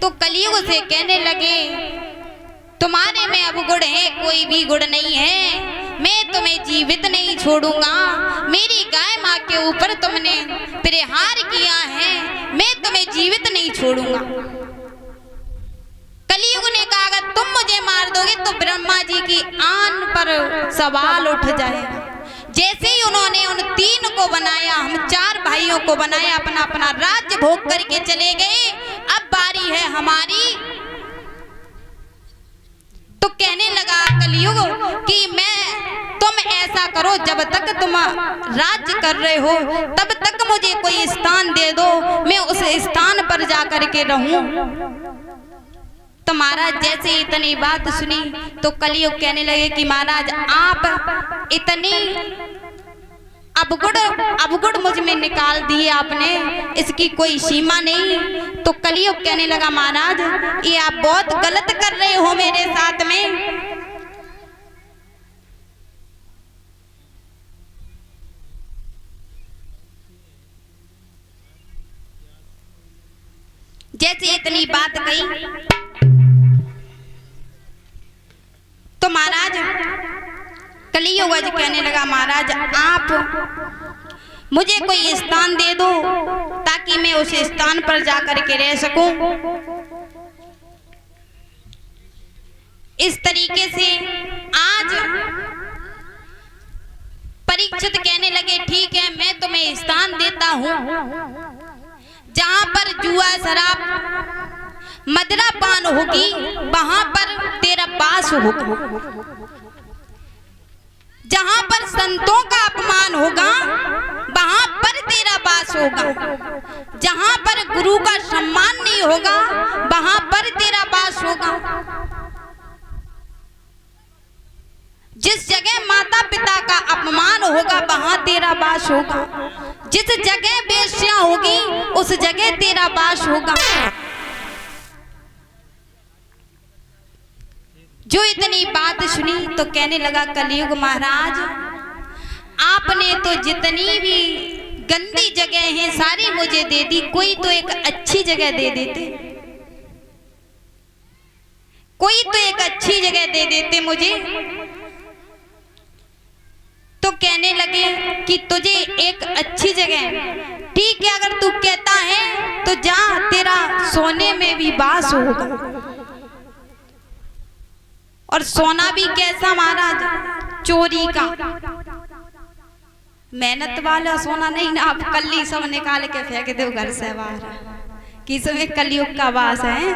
तो कलयुग से कहने लगे तुम्हारे में अब गुण है, कोई भी गुण नहीं है, मैं तुम्हें जीवित नहीं छोड़ूंगा। मेरी गाय माँ के ऊपर तुमने प्रहार किया है, मैं तुम्हें जीवित नहीं छोड़ूंगा। कलयुग ने कहा अगर तुम मुझे मार दोगे तो ब्रह्मा जी की आन पर सवाल उठ जाएगा। जैसे ही उन्होंने उन 3 को बनाया, हम 4 भाइयों को बनाया, अपना अपना राज्य भोग करके चले गए। अब बारी है हमारी। तो कहने लगा कलयुग कि तुम ऐसा करो, जब तक तुम राज्य कर रहे हो तब तक मुझे कोई स्थान दे दो, मैं उस स्थान पर जाकर के रहूं। तो महाराज जैसे इतनी बात सुनी तो कलयुग कहने लगे कि महाराज आप इतनी अवगुण मुझ में निकाल दिए आपने, इसकी कोई सीमा नहीं। तो कलयुग कहने लगा महाराज ये आप बहुत गलत कर रहे हो मेरे साथ में। जैसे इतनी बात कही तो महाराज कलयुग कहने लगा महाराज आप मुझे कोई स्थान दे दो ताकि मैं उस स्थान पर जाकर के रह सकूं। इस तरीके से आज परीक्षित कहने लगे ठीक है मैं तुम्हें स्थान देता हूं, जहां पर जुआ शराब मदिरा पान होगी वहां पर तेरा वास होगा, जहां पर संतों का अपमान होगा वहां पर तेरा वास होगा, जहां पर गुरु का सम्मान नहीं होगा वहां पर तेरा वास होगा, जिस जगह माता पिता का अपमान होगा वहां तेरा वास होगा, जिस जगह वेश्या होगी उस जगह तेरा वास होगा। जो इतनी बात सुनी तो कहने लगा कलयुग महाराज आपने तो जितनी भी गंदी जगह है सारी मुझे दे दी, कोई तो एक अच्छी जगह दे देते, कोई तो एक अच्छी जगह दे देते मुझे। तो कहने लगे कि तुझे एक अच्छी जगह ठीक है, अगर तू कहता है तो जा, तेरा सोने में भी वास होगा। और सोना भी कैसा महाराज, चोरी का, मेहनत वाला सोना नहीं ना, आप कल्ली सब निकाल के फेंक दो घर से बाहर, कि इसमें कलयुग का वास है।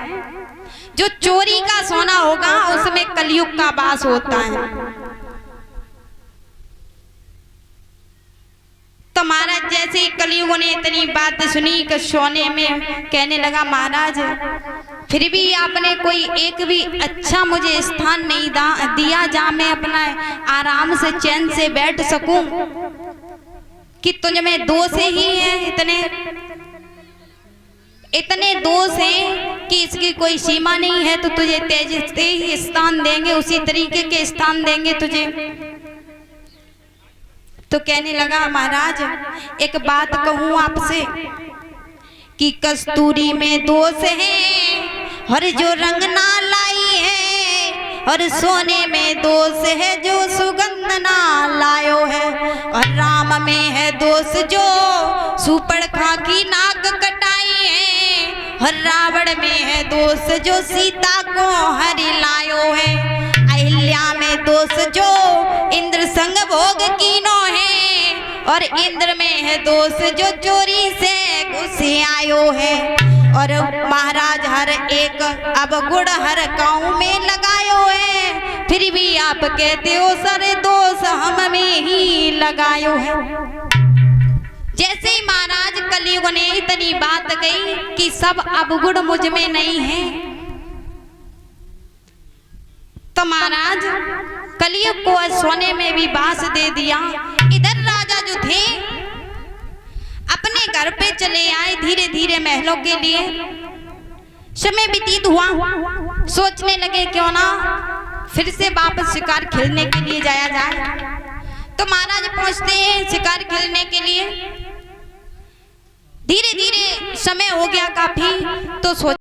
जो चोरी का सोना होगा उसमें कलयुग का वास होता है। तो महाराज जैसे ही कलयुग ने इतनी बात सुनी कि सोने में कहने लगा महाराज फिर भी आपने कोई एक भी अच्छा मुझे स्थान नहीं दिया जहां मैं अपना आराम से चैन से बैठ सकूं, कि तुझ में दोष ही है, इतने दोष हैं कि इसकी कोई सीमा नहीं है। तो तुझे तेज से ही स्थान देंगे, उसी तरीके के स्थान देंगे तुझे। तो कहने लगा महाराज एक बात कहूं आपसे कि कस्तूरी में दोष है और जो रंग ना लाई है, और सोने में दोष है जो सुगंध ना लायो है, और राम में है दोष जो सुपर्णखा की नाक कटाई है, और रावण में है दोष जो सीता को हरि लायो है, अहिल्या में दोष जो इंद्र संग भोग कीनो है, और इंद्र में है दोष जो चोरी से घुसे आयो है, और महाराज हर एक अब गुण हर गाँव में लगायो है, फिर भी आप कहते हो सारे दोष हम में ही लगायो है। जैसे ही महाराज कलयुग ने इतनी बात कही कि सब अवगुण मुझ में नहीं है, तो महाराज कलयुग को सोने में भी वास दे दिया। इधर राजा जो थे अपने घर पे चले आए धीरे धीरे महलों के लिए। समय व्यतीत हुआ, सोचने लगे क्यों ना फिर से वापस शिकार खेलने के लिए जाया जाए। तो महाराज पहुंचते हैं शिकार खेलने के लिए। धीरे धीरे समय हो गया काफी, तो सोच